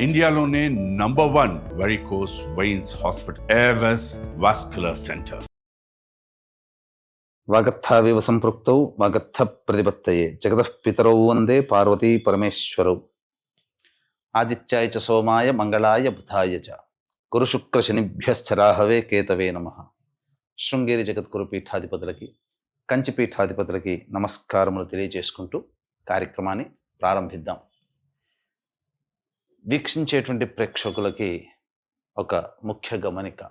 ఇండియాలోనే #1 varicose veins hospital Avis vascular centre. వాగర్థావివ సంపృక్తౌ వాగర్థ ప్రతిపత్తయే జగతః పితరౌ వందే పార్వతీ పరమేశ్వరౌ. ఆదిత్యాయ చ సోమాయ మంగళాయ బుధాయ చ గురు శుక్ర శనిభ్యశ్చరాహవే కేతవే నమః. శృంగేరి జగద్గురు పీఠాధిపతులకి, కంచి పీఠాధిపతులకి నమస్కారములు తెలియజేసుకుంటూ కార్యక్రమాన్ని ప్రారంభిద్దాం. వీక్షించేటువంటి ప్రేక్షకులకి ఒక ముఖ్య గమనిక.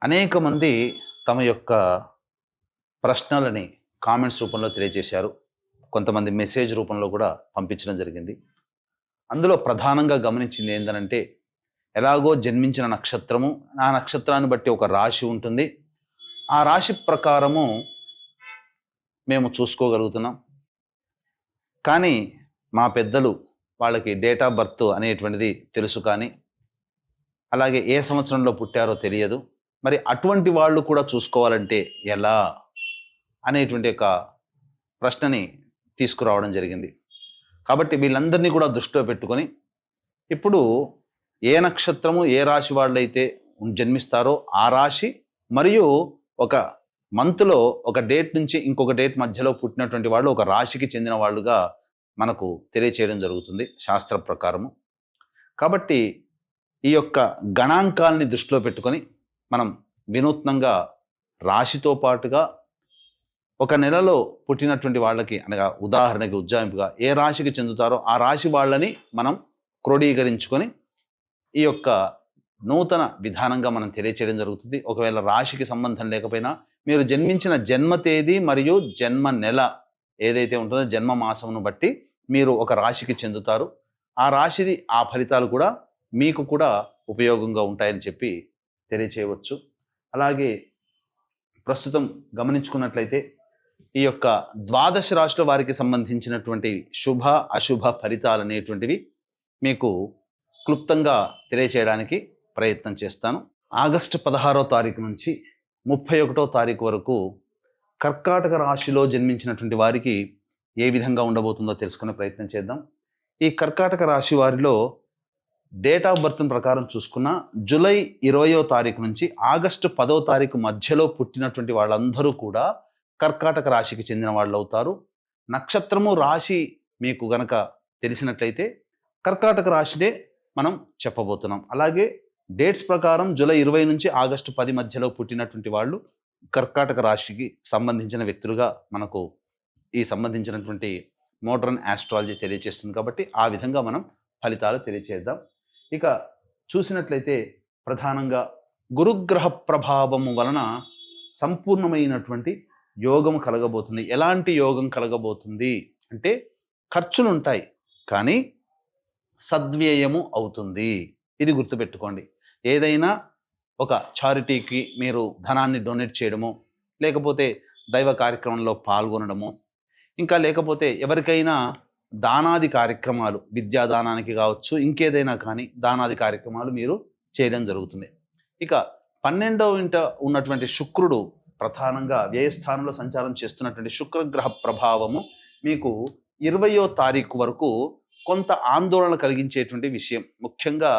అనేక మంది తమ యొక్క ప్రశ్నలని కామెంట్స్ రూపంలో తెలియజేశారు. కొంతమంది మెసేజ్ రూపంలో కూడా పంపించడం జరిగింది. అందులో ప్రధానంగా గమనించింది ఏంటంటే, ఎలాగో జన్మించిన నక్షత్రము, ఆ నక్షత్రాన్ని బట్టి ఒక రాశి ఉంటుంది, ఆ రాశి ప్రకారము మేము చూసుకోగలుగుతున్నాం. కానీ మా పెద్దలు వాళ్ళకి డేట్ ఆఫ్ బర్త్ అనేటువంటిది తెలుసు, కానీ అలాగే ఏ సంవత్సరంలో పుట్టారో తెలియదు. మరి అటువంటి వాళ్ళు కూడా చూసుకోవాలంటే ఎలా అనేటువంటి ఒక ప్రశ్నని తీసుకురావడం జరిగింది. కాబట్టి వీళ్ళందరినీ కూడా దృష్టిలో పెట్టుకొని, ఇప్పుడు ఏ నక్షత్రము ఏ రాశి వాళ్ళైతే జన్మిస్తారో ఆ రాశి మరియు ఒక మంత్లో ఒక డేట్ నుంచి ఇంకొక డేట్ మధ్యలో పుట్టినటువంటి వాళ్ళు ఒక రాశికి చెందిన వాళ్ళుగా మనకు తెలియచేయడం జరుగుతుంది శాస్త్ర ప్రకారము. కాబట్టి ఈ యొక్క గణాంకాలని దృష్టిలో పెట్టుకొని మనం వినూత్నంగా రాశితో పాటుగా ఒక నెలలో పుట్టినటువంటి వాళ్ళకి, అనగా ఉదాహరణకి ఉజ్జాయింపుగా ఏ రాశికి చెందుతారో ఆ రాశి వాళ్ళని మనం క్రోడీకరించుకొని ఈ యొక్క నూతన విధానంగా మనం తెలియచేయడం జరుగుతుంది. ఒకవేళ రాశికి సంబంధం లేకపోయినా మీరు జన్మించిన జన్మ తేదీ మరియు జన్మ నెల ఏదైతే ఉంటుందో జన్మ మాసమును బట్టి మీరు ఒక రాశికి చెందుతారు. ఆ రాశిది ఆ ఫలితాలు కూడా మీకు కూడా ఉపయోగంగా ఉంటాయని చెప్పి తెలియచేయవచ్చు. అలాగే ప్రస్తుతం గమనించుకున్నట్లయితే ఈ యొక్క ద్వాదశ రాశుల వారికి సంబంధించినటువంటి శుభ అశుభ ఫలితాలు అనేటువంటివి మీకు క్లుప్తంగా తెలియచేయడానికి ప్రయత్నం చేస్తాను. ఆగస్టు 16వ తారీఖు నుంచి 31వ తారీఖు వరకు కర్కాటక రాశిలో జన్మించినటువంటి వారికి ఏ విధంగా ఉండబోతుందో తెలుసుకునే ప్రయత్నం చేద్దాం. ఈ కర్కాటక రాశి వారిలో డేట్ ఆఫ్ బర్త్ ప్రకారం చూసుకున్న జూలై 20వ తారీఖు నుంచి ఆగస్టు 10వ తారీఖు మధ్యలో పుట్టినటువంటి వాళ్ళందరూ కూడా కర్కాటక రాశికి చెందిన వాళ్ళు అవుతారు. నక్షత్రము రాశి మీకు గనక తెలిసినట్లయితే కర్కాటక రాశిదే మనం చెప్పబోతున్నాం. అలాగే డేట్స్ ప్రకారం జూలై 20 నుంచి ఆగస్టు 10 మధ్యలో పుట్టినటువంటి వాళ్ళు కర్కాటక రాశికి సంబంధించిన వ్యక్తులుగా మనకు ఈ సంబంధించినటువంటి మోడర్న్ ఆస్ట్రాలజీ తెలియజేస్తుంది. కాబట్టి ఆ విధంగా మనం ఫలితాలు తెలియచేద్దాం. ఇక చూసినట్లయితే ప్రధానంగా గురుగ్రహ ప్రభావము వలన సంపూర్ణమైనటువంటి యోగం కలగబోతుంది. ఎలాంటి యోగం కలగబోతుంది అంటే, ఖర్చులు ఉంటాయి కానీ సద్వ్యయము అవుతుంది. ఇది గుర్తుపెట్టుకోండి. ఏదైనా ఒక చారిటీకి మీరు ధనాన్ని డొనేట్ చేయడము, లేకపోతే దైవ కార్యక్రమంలో పాల్గొనడము, ఇంకా లేకపోతే ఎవరికైనా దానాది కార్యక్రమాలు, విద్యాదానానికి కావచ్చు, ఇంకేదైనా కానీ దానాది కార్యక్రమాలు మీరు చేయడం జరుగుతుంది. ఇక 12వ ఇంట ఉన్నటువంటి శుక్రుడు ప్రధానంగా వ్యయస్థానంలో సంచారం చేస్తున్నటువంటి శుక్రగ్రహ ప్రభావము మీకు 20వ తారీఖు వరకు కొంత ఆందోళన కలిగించేటువంటి విషయం. ముఖ్యంగా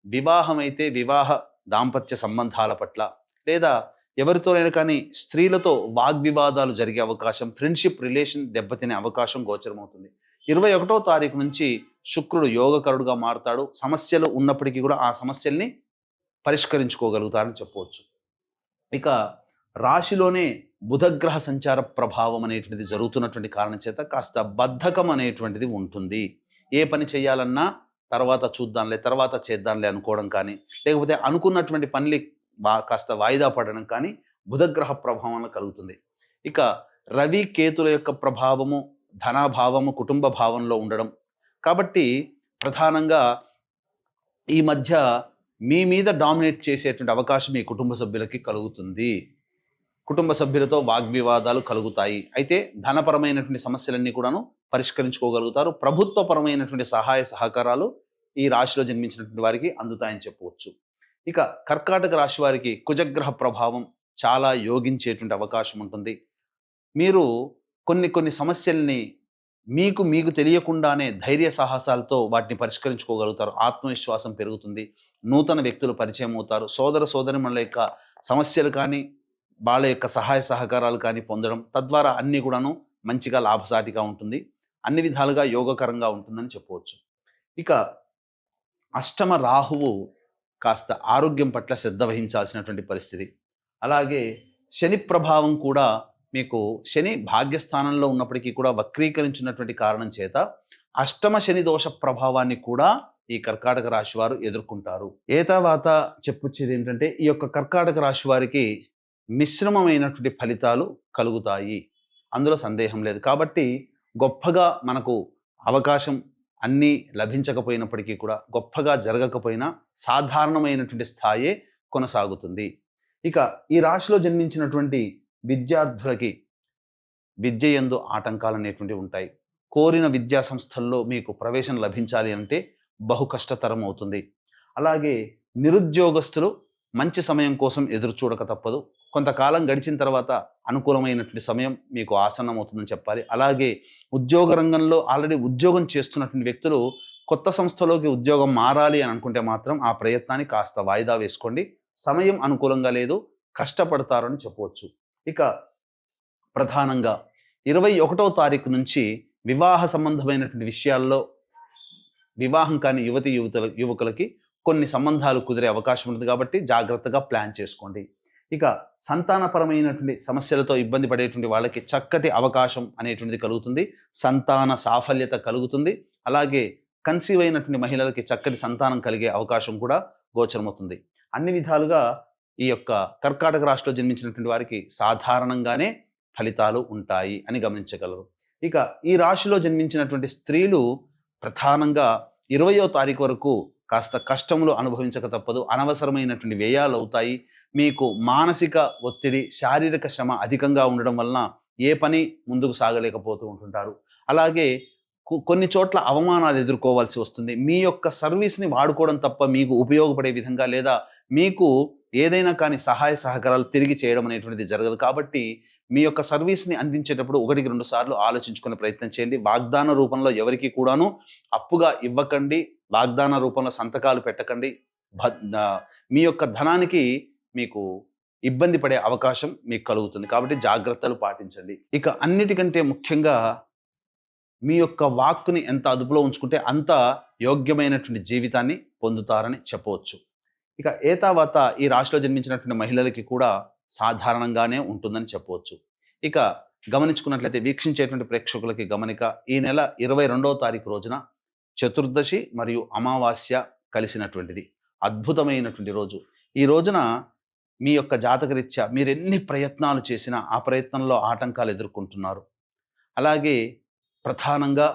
వివాహం అయితే వివాహ దాంపత్య సంబంధాల పట్ల, లేదా ఎవరితోనైనా కానీ స్త్రీలతో వాగ్వివాదాలు జరిగే అవకాశం, ఫ్రెండ్షిప్ రిలేషన్ దెబ్బతినే అవకాశం గోచరమవుతుంది. 21వ తారీఖు నుంచి శుక్రుడు యోగకరుడుగా మారుతాడు. సమస్యలు ఉన్నప్పటికీ కూడా ఆ సమస్యల్ని పరిష్కరించుకోగలుగుతారని చెప్పవచ్చు. ఇక రాశిలోనే బుధగ్రహ సంచార ప్రభావం అనేటువంటిది జరుగుతున్నటువంటి కారణం చేత కాస్త బద్ధకం అనేటువంటిది ఉంటుంది. ఏ పని చేయాలన్నా తర్వాత చూద్దాంలే, తర్వాత చేద్దాంలే అనుకోవడం కానీ, లేకపోతే అనుకున్నటువంటి పనులు కాస్త వాయిదా పడడం కానీ బుధగ్రహ ప్రభావం కలుగుతుంది. ఇక రవి కేతుల యొక్క ప్రభావము ధనాభావము కుటుంబ భావంలో ఉండడం కాబట్టి ప్రధానంగా ఈ మధ్య మీ మీద డామినేట్ చేసేటువంటి అవకాశం మీ కుటుంబ సభ్యులకి కలుగుతుంది. కుటుంబ సభ్యులతో వాగ్వివాదాలు కలుగుతాయి. అయితే ధనపరమైనటువంటి సమస్యలన్నీ కూడాను పరిష్కరించుకోగలుగుతారు. ప్రభుత్వపరమైనటువంటి సహాయ సహకారాలు ఈ రాశిలో జన్మించినటువంటి వారికి అందుతాయని చెప్పవచ్చు. ఇక కర్కాటక రాశి వారికి కుజగ్రహ ప్రభావం చాలా యోగించేటువంటి అవకాశం ఉంటుంది. మీరు కొన్ని సమస్యల్ని మీకు తెలియకుండానే ధైర్య సాహసాలతో వాటిని పరిష్కరించుకోగలుగుతారు. ఆత్మవిశ్వాసం పెరుగుతుంది. నూతన వ్యక్తులు పరిచయం అవుతారు. సోదర సోదరీమణుల యొక్క సమస్యలు కానీ, వాళ్ళ యొక్క సహాయ సహకారాలు కానీ పొందడం, తద్వారా అన్నీ కూడాను మంచిగా లాభసాటిగా ఉంటుంది. అన్ని విధాలుగా యోగకరంగా ఉంటుందని చెప్పవచ్చు. ఇక అష్టమ రాహువు కాస్త ఆరోగ్యం పట్ల శ్రద్ధ వహించాల్సినటువంటి పరిస్థితి. అలాగే శని ప్రభావం కూడా, మీకు శని భాగ్యస్థానంలో ఉన్నప్పటికీ కూడా వక్రీకరించినటువంటి కారణం చేత అష్టమ శని దోష ప్రభావాన్ని కూడా ఈ కర్కాటక రాశి వారు ఎదుర్కొంటారు. తర్వాత చెప్పొచ్చేది ఏంటంటే, ఈ యొక్క కర్కాటక రాశి వారికి మిశ్రమమైనటువంటి ఫలితాలు కలుగుతాయి, అందులో సందేహం లేదు. కాబట్టి గొప్పగా మనకు అవకాశం అన్నీ లభించకపోయినప్పటికీ కూడా, గొప్పగా జరగకపోయినా సాధారణమైనటువంటి స్థాయే కొనసాగుతుంది. ఇక ఈ రాశిలో జన్మించినటువంటి విద్యార్థులకి విద్య యందు ఆటంకాలు అనేటువంటివి ఉంటాయి. కోరిన విద్యా సంస్థల్లో మీకు ప్రవేశం లభించాలి అంటే బహు కష్టతరం అవుతుంది. అలాగే నిరుద్యోగస్తులు మంచి సమయం కోసం ఎదురు చూడక తప్పదు. కొంతకాలం గడిచిన తర్వాత అనుకూలమైనటువంటి సమయం మీకు ఆసన్నమవుతుందని చెప్పాలి. అలాగే ఉద్యోగ రంగంలో ఆల్రెడీ ఉద్యోగం చేస్తున్నటువంటి వ్యక్తులు కొత్త సంస్థలోకి ఉద్యోగం మారాలి అని అనుకుంటే మాత్రం ఆ ప్రయత్నాన్ని కాస్త వాయిదా వేసుకోండి. సమయం అనుకూలంగా లేదు, కష్టపడతారని చెప్పవచ్చు. ఇక ప్రధానంగా 21వ తారీఖు నుంచి వివాహ సంబంధమైనటువంటి విషయాల్లో, వివాహం కాని యువకులకి కొన్ని సంబంధాలు కుదిరే అవకాశం ఉంటుంది. కాబట్టి జాగ్రత్తగా ప్లాన్ చేసుకోండి. ఇక సంతానపరమైనటువంటి సమస్యలతో ఇబ్బంది పడేటువంటి వాళ్ళకి చక్కటి అవకాశం అనేటువంటిది కలుగుతుంది. సంతాన సాఫల్యత కలుగుతుంది. అలాగే కన్సీవ్ అయినటువంటి మహిళలకి చక్కటి సంతానం కలిగే అవకాశం కూడా గోచరమవుతుంది. అన్ని విధాలుగా ఈ యొక్క కర్కాటక రాశిలో జన్మించినటువంటి వారికి సాధారణంగానే ఫలితాలు ఉంటాయి అని గమనించగలరు. ఇక ఈ రాశిలో జన్మించినటువంటి స్త్రీలు ప్రధానంగా 20వ తారీఖు వరకు కాస్త కష్టములు అనుభవించక తప్పదు. అనవసరమైనటువంటి వ్యయాలు అవుతాయి. మీకు మానసిక ఒత్తిడి, శారీరక శ్రమ అధికంగా ఉండడం వలన ఏ పని ముందుకు సాగలేకపోతూ ఉంటుంటారు. అలాగే కొన్ని చోట్ల అవమానాలు ఎదుర్కోవాల్సి వస్తుంది. మీ యొక్క సర్వీస్ని వాడుకోవడం తప్ప మీకు ఉపయోగపడే విధంగా, లేదా మీకు ఏదైనా కానీ సహాయ సహకారాలు తిరిగి చేయడం అనేటువంటిది జరగదు. కాబట్టి మీ యొక్క సర్వీస్ని అందించేటప్పుడు 1-2 సార్లు ఆలోచించుకునే ప్రయత్నం చేయండి. వాగ్దాన రూపంలో ఎవరికి కూడాను అప్పుగా ఇవ్వకండి. వాగ్దాన రూపంలో సంతకాలు పెట్టకండి. మీ యొక్క ధనానికి మీకు ఇబ్బంది పడే అవకాశం మీకు కలుగుతుంది. కాబట్టి జాగ్రత్తలు పాటించండి. ఇక అన్నిటికంటే ముఖ్యంగా మీ యొక్క వాక్కుని ఎంత అదుపులో ఉంచుకుంటే అంత యోగ్యమైనటువంటి జీవితాన్ని పొందుతారని చెప్పవచ్చు. ఇక తర్వాత ఈ రాశిలో జన్మించినటువంటి మహిళలకి కూడా సాధారణంగానే ఉంటుందని చెప్పవచ్చు. ఇక గమనించుకున్నట్లయితే వీక్షించేటువంటి ప్రేక్షకులకి గమనిక, ఈ నెల 22వ తారీఖు రోజున చతుర్దశి మరియు అమావాస్య కలిసినటువంటిది అద్భుతమైనటువంటి రోజు. ఈ రోజున మీ యొక్క జాతకరీత్యా మీరు ఎన్ని ప్రయత్నాలు చేసినా ఆ ప్రయత్నంలో ఆటంకాలు ఎదుర్కొంటున్నారు. అలాగే ప్రధానంగా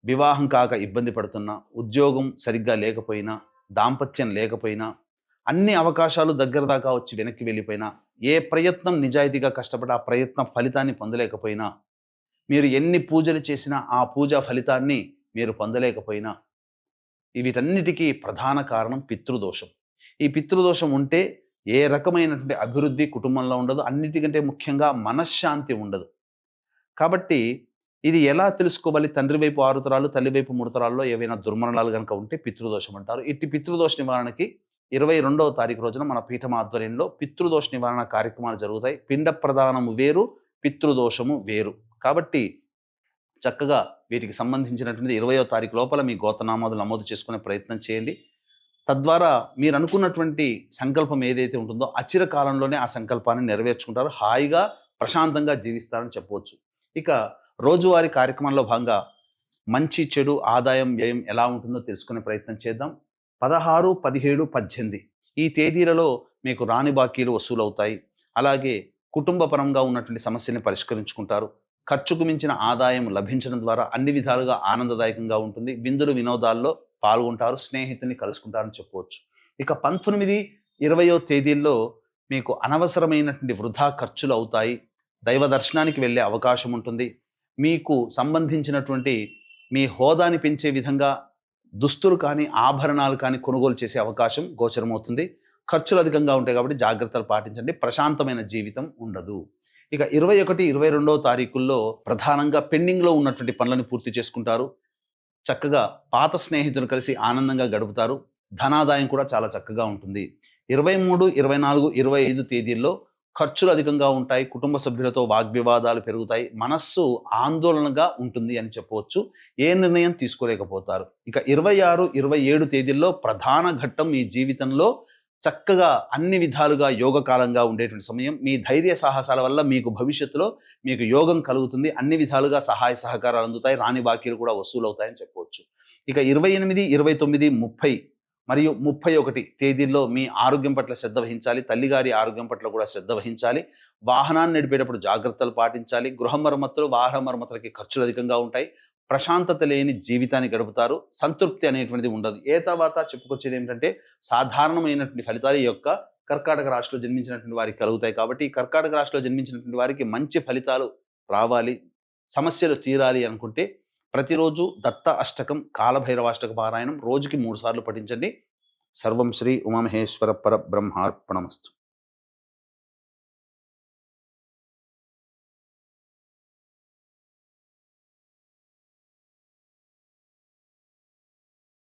వివాహం కాక ఇబ్బంది పడుతున్నా, ఉద్యోగం సరిగ్గా లేకపోయినా, దాంపత్యం లేకపోయినా, అన్ని అవకాశాలు దగ్గర దాకా వచ్చి వెనక్కి వెళ్ళిపోయినా, ఏ ప్రయత్నం నిజాయితీగా కష్టపడి ఆ ప్రయత్నం ఫలితాన్ని పొందలేకపోయినా, మీరు ఎన్ని పూజలు చేసినా ఆ పూజా ఫలితాన్ని మీరు పొందలేకపోయినా, వీటన్నిటికీ ప్రధాన కారణం పితృదోషం. ఈ పితృదోషం ఉంటే ఏ రకమైనటువంటి అభివృద్ధి కుటుంబంలో ఉండదు. అన్నిటికంటే ముఖ్యంగా మనశ్శాంతి ఉండదు. కాబట్టి ఇది ఎలా తెలుసుకోవాలి? తండ్రి వైపు 6 తరాలు, తల్లి వైపు 3 తరాల్లో ఏవైనా దుర్మరణాలు కనుక ఉంటే పితృదోషం అంటారు. ఇట్టి పితృదోష నివారణకి 22వ తారీఖు రోజున మన పీఠం ఆధ్వర్యంలో పితృదోష నివారణ కార్యక్రమాలు జరుగుతాయి. పిండ ప్రదానము వేరు, పితృదోషము వేరు. కాబట్టి చక్కగా వీటికి సంబంధించినటువంటి 20వ తారీఖు లోపల మీ గోత్రనామాలు నమోదు చేసుకునే ప్రయత్నం చేయండి. తద్వారా మీరు అనుకున్నటువంటి సంకల్పం ఏదైతే ఉంటుందో అచిర కాలంలోనే ఆ సంకల్పాన్ని నెరవేర్చుకుంటారు. హాయిగా ప్రశాంతంగా జీవిస్తారని చెప్పవచ్చు. ఇక రోజువారీ కార్యక్రమంలో భాగంగా మంచి చెడు ఆదాయం వ్యయం ఎలా ఉంటుందో తెలుసుకునే ప్రయత్నం చేద్దాం. 16, 17, 18 ఈ తేదీలలో మీకు రాని బాకీలు వసూలవుతాయి. అలాగే కుటుంబ పరంగా ఉన్నటువంటి సమస్యని పరిష్కరించుకుంటారు. ఖర్చుకు మించిన ఆదాయం లభించడం ద్వారా అన్ని విధాలుగా ఆనందదాయకంగా ఉంటుంది. విందులు వినోదాల్లో పాల్గొంటారు, స్నేహితుని కలుసుకుంటారని చెప్పవచ్చు. ఇక 19, 20వ తేదీల్లో మీకు అనవసరమైనటువంటి వృధా ఖర్చులు అవుతాయి. దైవ దర్శనానికి వెళ్ళే అవకాశం ఉంటుంది. మీకు సంబంధించినటువంటి మీ హోదాని పెంచే విధంగా దుస్తులు కానీ ఆభరణాలు కానీ కొనుగోలు చేసే అవకాశం గోచరమవుతుంది. ఖర్చులు అధికంగా ఉంటాయి కాబట్టి జాగ్రత్తలు పాటించండి. ప్రశాంతమైన జీవితం ఉండదు. ఇక 21, 22వ తారీఖుల్లో ప్రధానంగా పెండింగ్లో ఉన్నటువంటి పనులను పూర్తి చేసుకుంటారు. చక్కగా పాత స్నేహితులు కలిసి ఆనందంగా గడుపుతారు. ధనాదాయం కూడా చాలా చక్కగా ఉంటుంది. 23, 24, 25 తేదీల్లో ఖర్చులు అధికంగా ఉంటాయి. కుటుంబ సభ్యులతో వాగ్వివాదాలు పెరుగుతాయి. మనస్సు ఆందోళనగా ఉంటుంది అని చెప్పవచ్చు. ఏ నిర్ణయం తీసుకోలేకపోతారు. ఇక 26, 27 తేదీల్లో ప్రధాన ఘట్టం మీ జీవితంలో చక్కగా అన్ని విధాలుగా యోగకాలంగా ఉండేటువంటి సమయం. మీ ధైర్య సాహసాల వల్ల మీకు భవిష్యత్తులో మీకు యోగం కలుగుతుంది. అన్ని విధాలుగా సహాయ సహకారాలు అందుతాయి. రాని బాకీలు కూడా వసూలవుతాయని చెప్పవచ్చు. ఇక 28, 29, 30 మరియు 31 తేదీల్లో మీ ఆరోగ్యం పట్ల శ్రద్ధ వహించాలి. తల్లిగారి ఆరోగ్యం పట్ల కూడా శ్రద్ధ వహించాలి. వాహనాన్ని నడిపేటప్పుడు జాగ్రత్తలు పాటించాలి. గృహ మరమ్మతులు, వాహన మరమ్మతులకి ఖర్చులు అధికంగా ఉంటాయి. ప్రశాంతత లేని జీవితాన్ని గడుపుతారు. సంతృప్తి అనేటువంటిది ఉండదు. ఏ తర్వాత చెప్పుకొచ్చేది ఏమిటంటే సాధారణమైనటువంటి ఫలితాలు ఈ యొక్క కర్కాటక రాశిలో జన్మించినటువంటి వారికి కలుగుతాయి. కాబట్టి ఈ కర్కాటక రాశిలో జన్మించినటువంటి వారికి మంచి ఫలితాలు రావాలి, సమస్యలు తీరాలి అనుకుంటే ప్రతిరోజు దత్త అష్టకం, కాలభైరవాష్టక పారాయణం రోజుకి 3 సార్లు పఠించండి. సర్వం శ్రీ ఉమామహేశ్వర పరబ్రహ్మార్పణమస్తు.